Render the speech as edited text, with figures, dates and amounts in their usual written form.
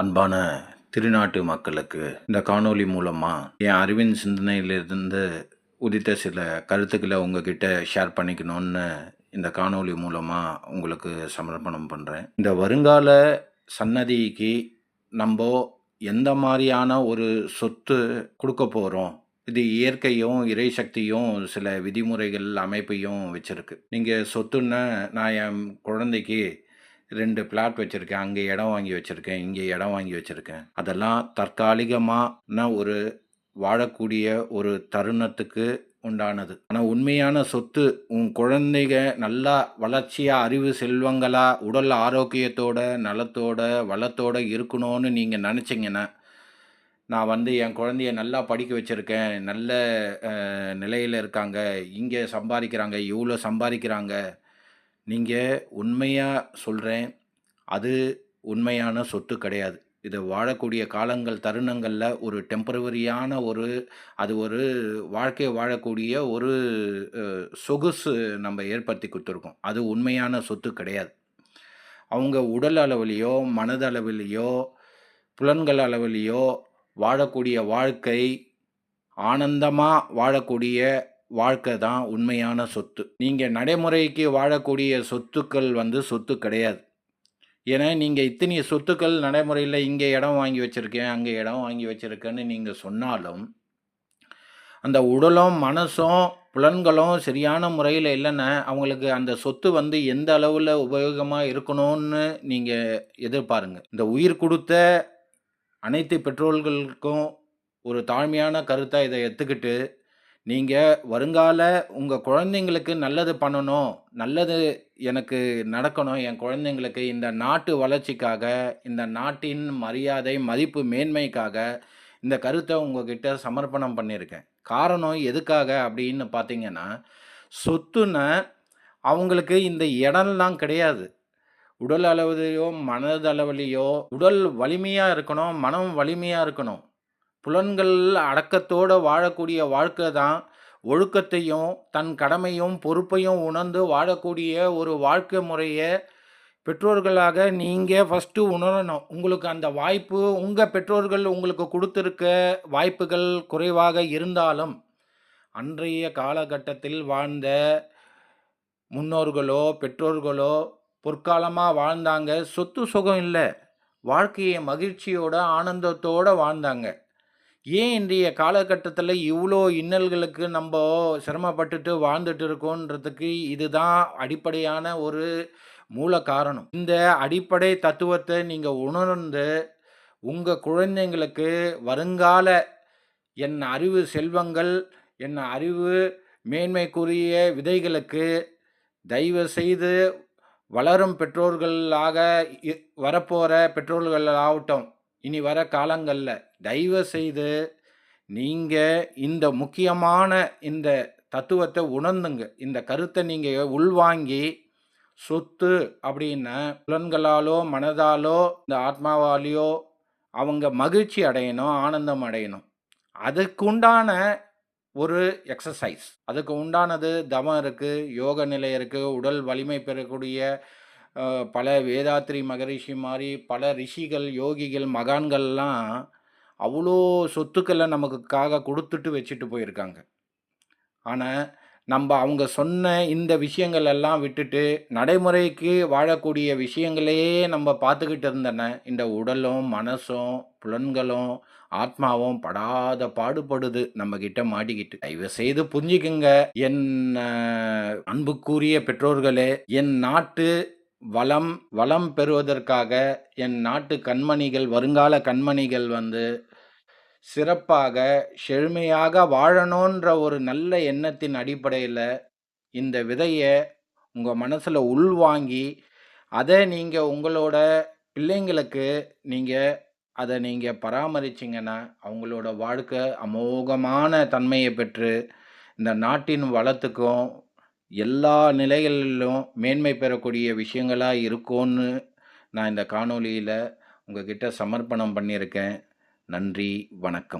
அன்பான திருநாட்டு மக்களுக்கு இந்த காணொளி மூலமாக என் அறிவின் சிந்தனையிலிருந்து உதித்த சில கருத்துக்களை உங்ககிட்ட ஷேர் பண்ணிக்கணும்னு இந்த காணொளி மூலமாக உங்களுக்கு சமர்ப்பணம் பண்ணுறேன். இந்த வருங்கால சன்னதிக்கு நம்ம எந்த மாதிரியான ஒரு சொத்து கொடுக்க போகிறோம், இது இயற்கையும் இறை சக்தியும் சில விதிமுறைகள் அமைப்பையும் வச்சுருக்கு. நீங்கள் சொத்துன்னா, நான் என் குழந்தைக்கு 2 பிளாட் வச்சுருக்கேன், அங்கே இடம் வாங்கி வச்சுருக்கேன், இங்கே இடம் வாங்கி வச்சுருக்கேன். அதெல்லாம் தற்காலிகமான ஒரு வாழக்கூடிய ஒரு தருணத்துக்கு உண்டானது. ஆனால் உண்மையான சொத்து உன் குழந்தைங்க நல்லா வளர்ச்சியாக அறிவு செல்வங்களா உடல் ஆரோக்கியத்தோட நலத்தோட வளத்தோட இருக்கணும்னு நீங்கள் நினச்சிங்கன்னா, நான் என் குழந்தைய நல்லா படிக்க வச்சுருக்கேன், நல்ல நிலையில் இருக்காங்க, இங்கே சம்பாதிக்கிறாங்க, இவ்வளோ சம்பாதிக்கிறாங்க, நீங்கள் உண்மையாக சொல்கிறேன், அது உண்மையான சொத்து கிடையாது. இது வாழக்கூடிய காலங்கள் தருணங்களில் ஒரு டெம்பரவரியான அது ஒரு வாழ்க்கையை வாழக்கூடிய ஒரு சொகுசு நம்ம ஏற்படுத்தி கொடுத்துருக்கோம். அது உண்மையான சொத்து கிடையாது. அவங்க உடல் அளவிலையோ மனதளவிலையோ புலன்கள் அளவிலையோ வாழக்கூடிய வாழ்க்கை ஆனந்தமாக வாழக்கூடிய வாழ்க்கை தான் உண்மையான சொத்து. நீங்கள் நடைமுறைக்கு வாழக்கூடிய சொத்துக்கள் சொத்து கிடையாது. ஏன்னா நீங்கள் இத்தனை சொத்துக்கள் நடைமுறையில் இங்கே இடம் வாங்கி வச்சுருக்கேன், அங்கே இடம் வாங்கி வச்சுருக்கேன்னு நீங்கள் சொன்னாலும், அந்த உடலும் மனசும் புலன்களும் சரியான முறையில் இல்லைன்னா அவங்களுக்கு அந்த சொத்து எந்த அளவில் உபயோகமாக இருக்கணும்னு நீங்கள் எதிர்பாருங்க. இந்த உயிர் கொடுத்த அனைத்து பெற்றோர்களுக்கும் ஒரு தாழ்மையான கருத்தை இதை எடுத்துக்கிட்டு, நீங்கள் வருங்கால உங்கள் குழந்தைங்களுக்கு நல்லது பண்ணணும், நல்லது எனக்கு நடக்கணும், என் குழந்தைங்களுக்கு இந்த நாட்டு வளர்ச்சிக்காக, இந்த நாட்டின் மரியாதை மதிப்பு மேன்மைக்காக இந்த கருத்தை உங்ககிட்ட சமர்ப்பணம் பண்ணியிருக்கேன். காரணம் எதுக்காக அப்படின்னு பார்த்தீங்கன்னா, சொத்துன்னா அவங்களுக்கு இந்த இடம்லாம் கிடையாது. உடல் அளவிலையோ மனதளவிலையோ உடல் வலிமையாக இருக்கணும், மனம் வலிமையாக இருக்கணும். புலன்கள் அடக்கத்தோடு வாழக்கூடிய வாழ்க்கை தான் ஒழுக்கத்தையும் தன் கடமையும் பொறுப்பையும் உணர்ந்து வாழக்கூடிய ஒரு வாழ்க்கை முறையை பெற்றோர்களாக நீங்கள் ஃபஸ்ட்டு உணரணும். உங்களுக்கு அந்த வாய்ப்பு உங்கள் பெற்றோர்கள் உங்களுக்கு கொடுத்துருக்க வாய்ப்புகள் குறைவாக இருந்தாலும், அன்றைய காலகட்டத்தில் வாழ்ந்த முன்னோர்களோ பெற்றோர்களோ பொற்காலமாக வாழ்ந்தாங்க. சொத்து சுகம் இல்லை, வாழ்க்கையை மகிழ்ச்சியோட ஆனந்தத்தோடு வாழ்ந்தாங்க. ஏன் இன்றைய காலகட்டத்தில் இவ்வளோ இன்னல்களுக்கு நம்ம சிரமப்பட்டுட்டு வாழ்ந்துட்டு இருக்கோன்றதுக்கு இதுதான் அடிப்படையான ஒரு மூல காரணம். இந்த அடிப்படை தத்துவத்தை நீங்கள் உணர்ந்து உங்கள் குழந்தைங்களுக்கு வருங்கால என் அறிவு செல்வங்கள், என் அறிவு மேன்மைக்குரிய விதைகளுக்கு தயவு செய்து வளரும் பெற்றோர்களாக வரப்போகிற பெற்றோர்கள் ஆகட்டும், இனி வர காலங்களில் தயவு செய்து நீங்கள் இந்த முக்கியமான இந்த தத்துவத்தை உணர்ந்துங்க. இந்த கருத்தை நீங்கள் உள்வாங்கி, சொத்து அப்படின்னா புலன்களாலோ மனதாலோ இந்த ஆத்மாவாலேயோ அவங்க மகிழ்ச்சி அடையணும், ஆனந்தம் அடையணும். அதுக்குண்டான ஒரு எக்ஸசைஸ், அதுக்கு உண்டானது தவம் இருக்குது, யோக நிலை இருக்குது, உடல் வலிமை பெறக்கூடிய பல வேதாத்ரி மகரிஷி மாதிரி பல ரிஷிகள் யோகிகள் மகான்கள்லாம் அவ்வளோ சொத்துக்களை நமக்குக்காக கொடுத்துட்டு வச்சுட்டு போயிருக்காங்க. ஆனால் அவங்க சொன்ன இந்த விஷயங்கள் எல்லாம் விட்டுட்டு நடைமுறைக்கு வாழக்கூடிய விஷயங்களையே நம்ம பார்த்துக்கிட்டு இருந்தன. இந்த உடலும் மனசும் புலன்களும் ஆத்மாவும் படாத பாடுபடுது நம்மக்கிட்ட மாட்டிக்கிட்டு. தயவு செய்து புரிஞ்சுக்குங்க என் அன்புக்குரிய பெற்றோர்களே. என் நாட்டு வளம் பெறுவதற்காக என் நாட்டு கண்மணிகள், வருங்கால கண்மணிகள் சிறப்பாக செழுமையாக வாழணுன்ற ஒரு நல்ல எண்ணத்தின் அடிப்படையில் இந்த விதையை உங்கள் மனசில் உள்வாங்கி, அதை நீங்கள் உங்களோட பிள்ளைங்களுக்கு அதை நீங்கள் பராமரிச்சிங்கன்னா அவங்களோட வாழ்க்கை அமோகமான தன்மையை பெற்று இந்த நாட்டின் வளத்துக்கும் எல்லா நிலைகளிலும் மேன்மை பெறக்கூடிய விஷயங்களாக இருக்கும்னு நான் இந்த காணொளியில் உங்ககிட்ட சமர்ப்பணம் பண்ணியிருக்கேன். நன்றி, வணக்கம்.